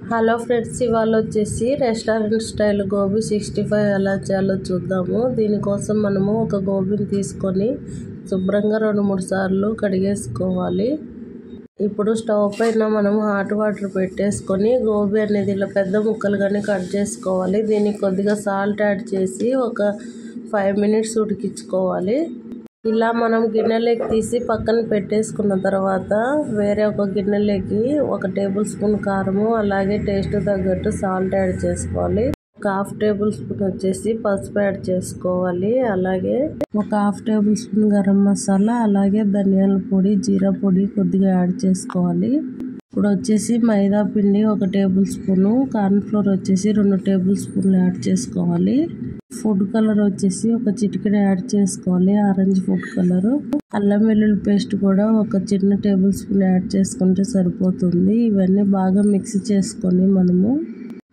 Hello friends, ఇవాళ వచ్చేసి restaurant style gobi 65 ఎలా చేయాలో చూద్దాము. దీనికోసం మనము ఒక గోబీని తీసుకొని శుభ్రంగా 2-3 సార్లు కడిగేసుకోవాలి. ఇప్పుడు స్టవ్ పైన మనం హాట్ వాటర్ పెట్టేసుకొని గోబీ అనేది ఇలా పెద్ద ముక్కలుగానే కట్ చేసుకోవాలి. దీనికి కొద్దిగా సాల్ట్ యాడ్ చేసి ఒక 5 మినిట్స్ ఉడికించుకోవాలి. ఇలా మనం గిన్నెలోకి తీసి పక్కన పెట్టేసుకున్న తర్వాత వేరే ఒక గిన్నెలోకి 1 టేబుల్ స్పూన్ కారము, అలాగే టేస్ట్ తగ్గట్టు సాల్ట్ యాడ్ చేసుకోవాలి. ఒక 1/2 టేబుల్ స్పూన్ వచ్చేసి పసుపు యాడ్ చేసుకోవాలి. అలాగే ఒక 1/2 టేబుల్ స్పూన్ గరం మసాలా, అలాగే ధనియాల పొడి, జీరా పొడి కొద్దిగా యాడ్ చేసుకోవాలి. ఇప్పుడు వచ్చేసి మైదా పిండి 1 టేబుల్ స్పూను, కార్న్ ఫ్లోర్ వచ్చేసి 2 టేబుల్ స్పూన్లు యాడ్ చేసుకోవాలి. ఫుడ్ కలర్ వచ్చేసి ఒక చిటికెడు యాడ్ చేసుకోవాలి, ఆరెంజ్ ఫుడ్ కలర్. అల్లం వెల్లుల్లి పేస్ట్ కూడా ఒక చిన్న టేబుల్ స్పూన్ యాడ్ చేసుకుంటే సరిపోతుంది. ఇవన్నీ బాగా మిక్స్ చేసుకొని మనము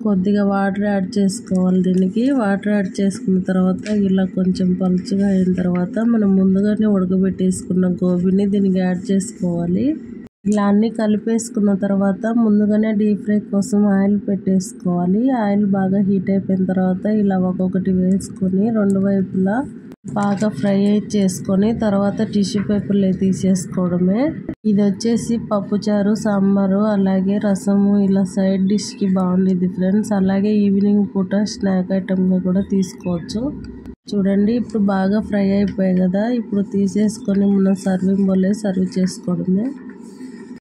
కొద్దిగా వాటర్ యాడ్ చేసుకోవాలి. దీనికి వాటర్ యాడ్ చేసుకున్న తర్వాత ఇలా కొంచెం పలుచగా అయిన తర్వాత మనం ముందుగానే ఉడకబెట్టేసుకున్న గోబీని దీనికి యాడ్ చేసుకోవాలి. ఇలా అన్నీ కలిపేసుకున్న తర్వాత ముందుగానే డీప్ ఫ్రై కోసం ఆయిల్ పెట్టేసుకోవాలి. ఆయిల్ బాగా హీట్ అయిపోయిన తర్వాత ఇలా ఒక్కొక్కటి వేసుకొని 2 వైపులా బాగా ఫ్రై చేసుకొని తర్వాత టిష్యూ పేపర్లో తీసేసుకోవడమే. ఇది వచ్చేసి పప్పుచారు, సాంబారు, అలాగే రసము ఇలా సైడ్ డిష్కి బాగుండేది ఫ్రెండ్స్. అలాగే ఈవినింగ్ పూట స్నాక్ ఐటమ్గా కూడా తీసుకోవచ్చు. చూడండి, ఇప్పుడు బాగా ఫ్రై అయిపోయాయి కదా. ఇప్పుడు తీసేసుకొని మనం సర్వింగ్ బౌల్లో సర్వ్ చేసుకోవడమే.